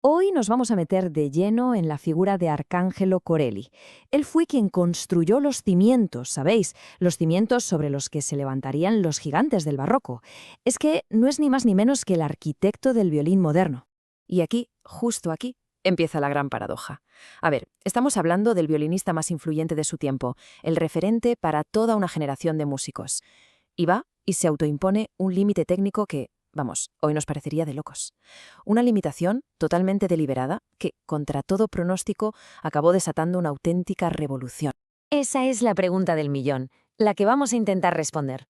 Hoy nos vamos a meter de lleno en la figura de Arcángelo Corelli. Él fue quien construyó los cimientos, ¿sabéis? Los cimientos sobre los que se levantarían los gigantes del barroco. Es que no es ni más ni menos que el arquitecto del violín moderno. Y aquí, justo aquí, empieza la gran paradoja. A ver, estamos hablando del violinista más influyente de su tiempo, el referente para toda una generación de músicos. Y va y se autoimpone un límite técnico que, vamos, hoy nos parecería de locos. Una limitación totalmente deliberada que, contra todo pronóstico, acabó desatando una auténtica revolución. Esa es la pregunta del millón, la que vamos a intentar responder.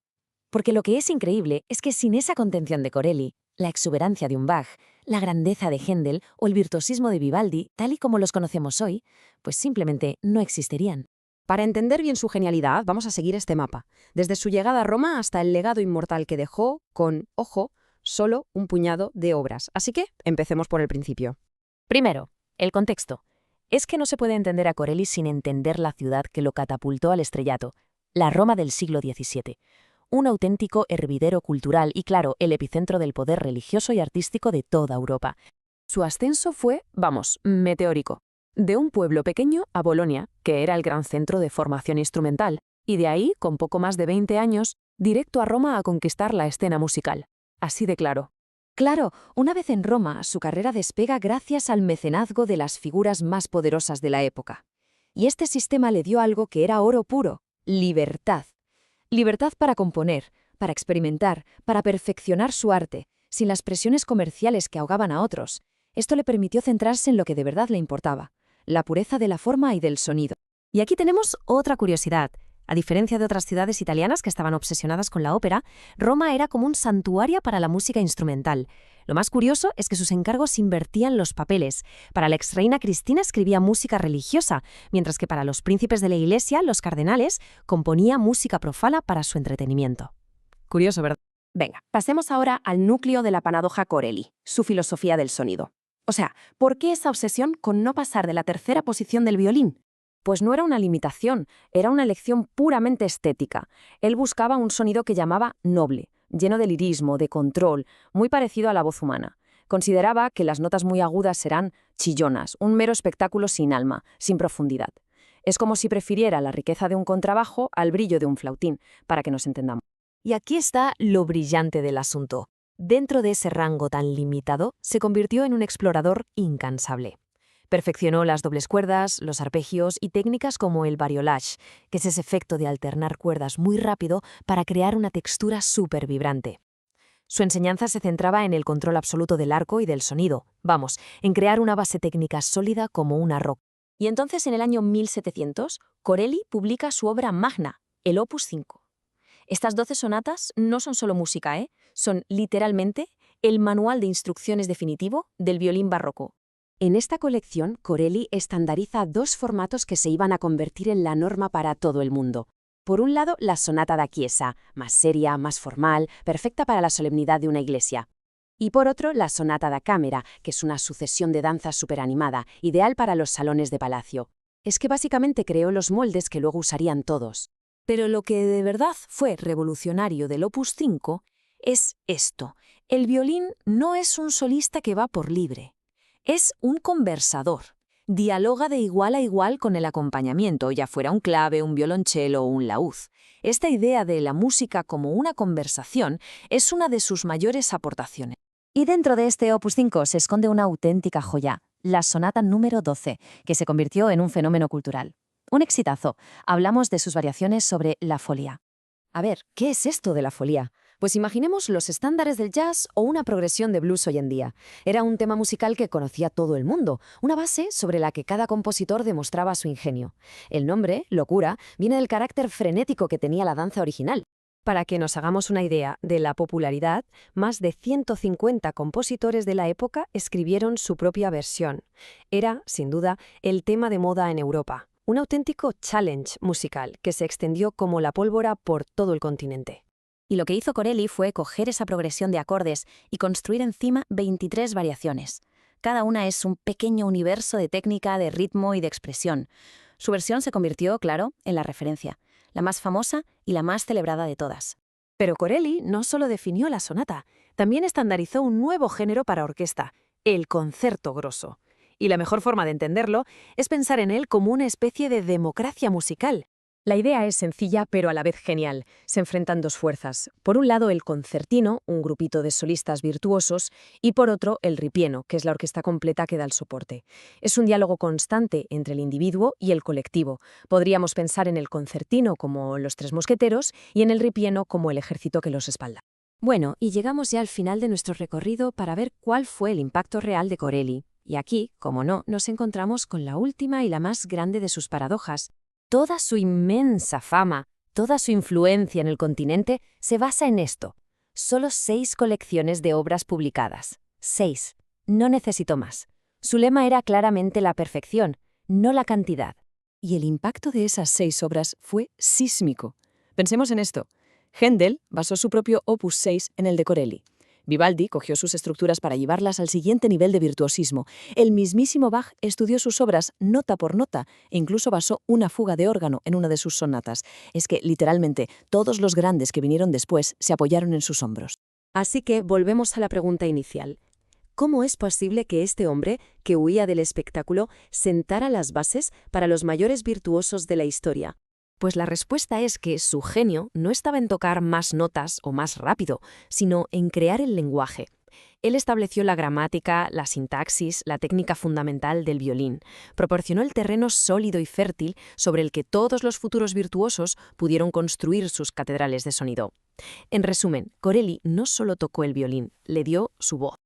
Porque lo que es increíble es que sin esa contención de Corelli, la exuberancia de un Bach, la grandeza de Händel o el virtuosismo de Vivaldi, tal y como los conocemos hoy, pues simplemente no existirían. Para entender bien su genialidad, vamos a seguir este mapa, desde su llegada a Roma hasta el legado inmortal que dejó con, ojo, solo un puñado de obras. Así que empecemos por el principio. Primero, el contexto. Es que no se puede entender a Corelli sin entender la ciudad que lo catapultó al estrellato, la Roma del siglo XVII. Un auténtico hervidero cultural y, claro, el epicentro del poder religioso y artístico de toda Europa. Su ascenso fue, vamos, meteórico. De un pueblo pequeño a Bolonia, que era el gran centro de formación instrumental, y de ahí, con poco más de 20 años, directo a Roma a conquistar la escena musical. Así de claro. Claro, una vez en Roma, su carrera despega gracias al mecenazgo de las figuras más poderosas de la época. Y este sistema le dio algo que era oro puro: libertad. Libertad para componer, para experimentar, para perfeccionar su arte, sin las presiones comerciales que ahogaban a otros. Esto le permitió centrarse en lo que de verdad le importaba: la pureza de la forma y del sonido. Y aquí tenemos otra curiosidad. A diferencia de otras ciudades italianas que estaban obsesionadas con la ópera, Roma era como un santuario para la música instrumental. Lo más curioso es que sus encargos invertían los papeles. Para la exreina Cristina escribía música religiosa, mientras que para los príncipes de la iglesia, los cardenales, componía música profana para su entretenimiento. Curioso, ¿verdad? Venga, pasemos ahora al núcleo de la paradoja Corelli, su filosofía del sonido. O sea, ¿por qué esa obsesión con no pasar de la tercera posición del violín? Pues no era una limitación, era una elección puramente estética. Él buscaba un sonido que llamaba noble, lleno de lirismo, de control, muy parecido a la voz humana. Consideraba que las notas muy agudas serán chillonas, un mero espectáculo sin alma, sin profundidad. Es como si prefiriera la riqueza de un contrabajo al brillo de un flautín, para que nos entendamos. Y aquí está lo brillante del asunto. Dentro de ese rango tan limitado, se convirtió en un explorador incansable. Perfeccionó las dobles cuerdas, los arpegios y técnicas como el variolage, que es ese efecto de alternar cuerdas muy rápido para crear una textura súper vibrante. Su enseñanza se centraba en el control absoluto del arco y del sonido, vamos, en crear una base técnica sólida como una roca. Y entonces, en el año 1700, Corelli publica su obra magna, el Opus 5. Estas 12 sonatas no son solo música, son literalmente el manual de instrucciones definitivo del violín barroco. En esta colección, Corelli estandariza dos formatos que se iban a convertir en la norma para todo el mundo. Por un lado, la sonata da chiesa, más seria, más formal, perfecta para la solemnidad de una iglesia. Y por otro, la sonata da camera, que es una sucesión de danza superanimada, ideal para los salones de palacio. Es que básicamente creó los moldes que luego usarían todos. Pero lo que de verdad fue revolucionario del Opus 5 es esto: el violín no es un solista que va por libre. Es un conversador. Dialoga de igual a igual con el acompañamiento, ya fuera un clave, un violonchelo o un laúd. Esta idea de la música como una conversación es una de sus mayores aportaciones. Y dentro de este Opus 5 se esconde una auténtica joya, la sonata número 12, que se convirtió en un fenómeno cultural. Un exitazo. Hablamos de sus variaciones sobre la folía. A ver, ¿qué es esto de la folía? Pues imaginemos los estándares del jazz o una progresión de blues hoy en día. Era un tema musical que conocía todo el mundo, una base sobre la que cada compositor demostraba su ingenio. El nombre, locura, viene del carácter frenético que tenía la danza original. Para que nos hagamos una idea de la popularidad, más de 150 compositores de la época escribieron su propia versión. Era, sin duda, el tema de moda en Europa. Un auténtico challenge musical que se extendió como la pólvora por todo el continente. Y lo que hizo Corelli fue coger esa progresión de acordes y construir encima 23 variaciones. Cada una es un pequeño universo de técnica, de ritmo y de expresión. Su versión se convirtió, claro, en la referencia, la más famosa y la más celebrada de todas. Pero Corelli no solo definió la sonata, también estandarizó un nuevo género para orquesta, el concierto grosso. Y la mejor forma de entenderlo es pensar en él como una especie de democracia musical. La idea es sencilla pero a la vez genial. Se enfrentan dos fuerzas. Por un lado el concertino, un grupito de solistas virtuosos, y por otro el ripieno, que es la orquesta completa que da el soporte. Es un diálogo constante entre el individuo y el colectivo. Podríamos pensar en el concertino como los tres mosqueteros y en el ripieno como el ejército que los respalda. Bueno, y llegamos ya al final de nuestro recorrido para ver cuál fue el impacto real de Corelli. Y aquí, como no, nos encontramos con la última y la más grande de sus paradojas. Toda su inmensa fama, toda su influencia en el continente se basa en esto. Solo 6 colecciones de obras publicadas. 6. No necesito más. Su lema era claramente la perfección, no la cantidad. Y el impacto de esas 6 obras fue sísmico. Pensemos en esto. Händel basó su propio Opus 6 en el de Corelli. Vivaldi cogió sus estructuras para llevarlas al siguiente nivel de virtuosismo. El mismísimo Bach estudió sus obras nota por nota e incluso basó una fuga de órgano en una de sus sonatas. Es que, literalmente, todos los grandes que vinieron después se apoyaron en sus hombros. Así que volvemos a la pregunta inicial. ¿Cómo es posible que este hombre, que huía del espectáculo, sentara las bases para los mayores virtuosos de la historia? Pues la respuesta es que su genio no estaba en tocar más notas o más rápido, sino en crear el lenguaje. Él estableció la gramática, la sintaxis, la técnica fundamental del violín. Proporcionó el terreno sólido y fértil sobre el que todos los futuros virtuosos pudieron construir sus catedrales de sonido. En resumen, Corelli no solo tocó el violín, le dio su voz.